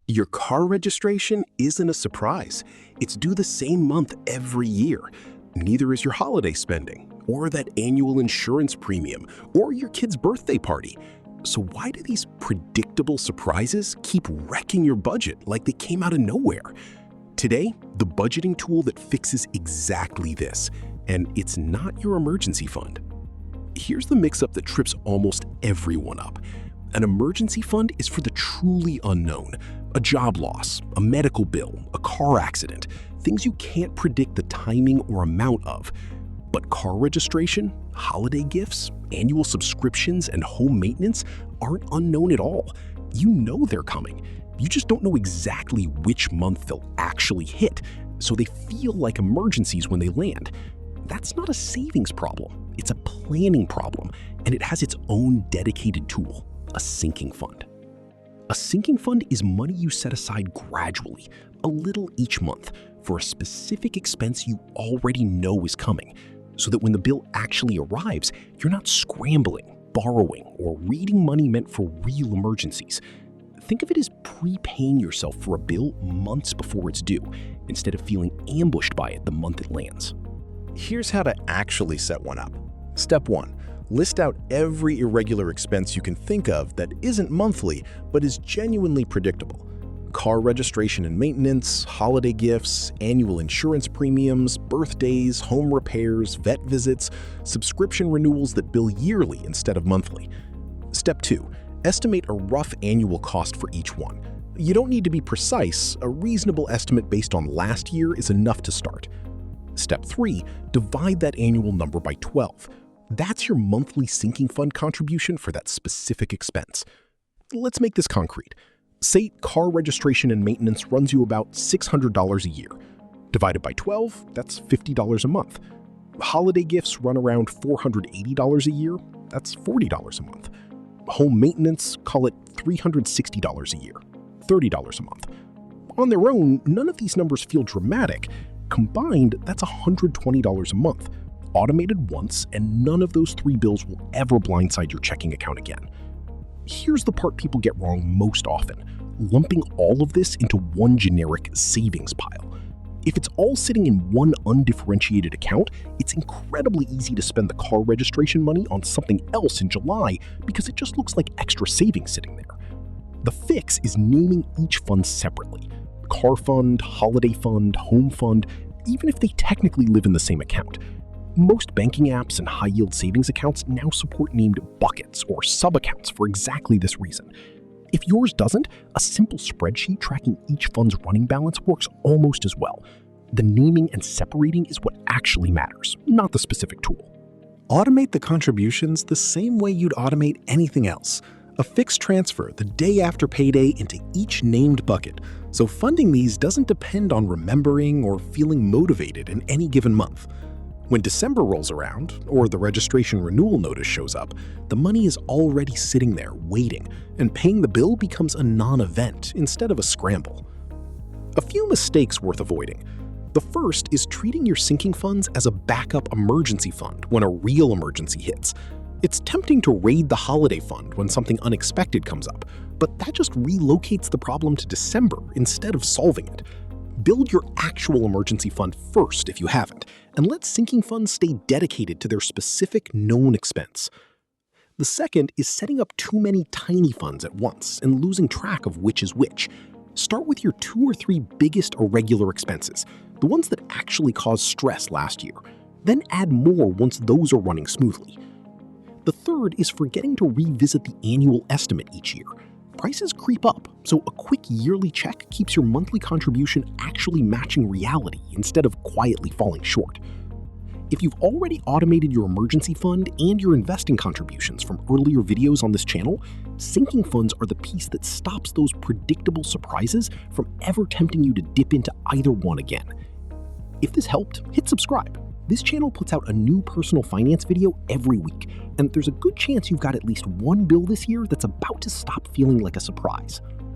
Your car registration isn't a surprise. It's due the same month every year. Neither is your holiday spending, or that annual insurance premium, or your kid's birthday party. So why do these predictable surprises keep wrecking your budget like they came out of nowhere? Today, the budgeting tool that fixes exactly this, and it's not your emergency fund. Here's the mix-up that trips almost everyone up. An emergency fund is for the truly unknown. A job loss, a medical bill, a car accident, things you can't predict the timing or amount of. But car registration, holiday gifts, annual subscriptions, and home maintenance aren't unknown at all. You know they're coming. You just don't know exactly which month they'll actually hit, so they feel like emergencies when they land. That's not a savings problem. It's a planning problem, and it has its own dedicated tool, a sinking fund. A sinking fund is money you set aside gradually, a little each month, for a specific expense you already know is coming, so that when the bill actually arrives, you're not scrambling, borrowing, or reading money meant for real emergencies. Think of it as prepaying yourself for a bill months before it's due, instead of feeling ambushed by it the month it lands. Here's how to actually set one up. Step 1. List out every irregular expense you can think of that isn't monthly but is genuinely predictable. Car registration and maintenance, holiday gifts, annual insurance premiums, birthdays, home repairs, vet visits, subscription renewals that bill yearly instead of monthly. Step 2. Estimate a rough annual cost for each one. You don't need to be precise. A reasonable estimate based on last year is enough to start. Step 3. Divide that annual number by 12. That's your monthly sinking fund contribution for that specific expense. Let's make this concrete. Say car registration and maintenance runs you about $600 a year. Divided by 12, that's $50 a month. Holiday gifts run around $480 a year. That's $40 a month. Home maintenance, call it $360 a year, $30 a month. On their own, none of these numbers feel dramatic. Combined, that's $120 a month, automated once, and none of those three bills will ever blindside your checking account again. Here's the part people get wrong most often, lumping all of this into one generic savings pile. If it's all sitting in one undifferentiated account, it's incredibly easy to spend the car registration money on something else in July because it just looks like extra savings sitting there. The fix is naming each fund separately. Car fund, holiday fund, home fund, even if they technically live in the same account. Most banking apps and high-yield savings accounts now support named buckets or sub-accounts for exactly this reason. If yours doesn't, a simple spreadsheet tracking each fund's running balance works almost as well. The naming and separating is what actually matters, not the specific tool. Automate the contributions the same way you'd automate anything else. A fixed transfer the day after payday into each named bucket, so funding these doesn't depend on remembering or feeling motivated in any given month. When December rolls around, or the registration renewal notice shows up, the money is already sitting there waiting, and paying the bill becomes a non-event instead of a scramble. A few mistakes worth avoiding. The first is treating your sinking funds as a backup emergency fund when a real emergency hits. It's tempting to raid the holiday fund when something unexpected comes up, but that just relocates the problem to December instead of solving it. Build your actual emergency fund first if you haven't, and let sinking funds stay dedicated to their specific known expense. The second is setting up too many tiny funds at once and losing track of which is which. Start with your 2 or 3 biggest irregular expenses, the ones that actually caused stress last year. Then add more once those are running smoothly. The third is forgetting to revisit the annual estimate each year. Prices creep up, so a quick yearly check keeps your monthly contribution actually matching reality instead of quietly falling short. If you've already automated your emergency fund and your investing contributions from earlier videos on this channel, sinking funds are the piece that stops those predictable surprises from ever tempting you to dip into either one again. If this helped, hit subscribe. This channel puts out a new personal finance video every week, and there's a good chance you've got at least one bill this year that's about to stop feeling like a surprise.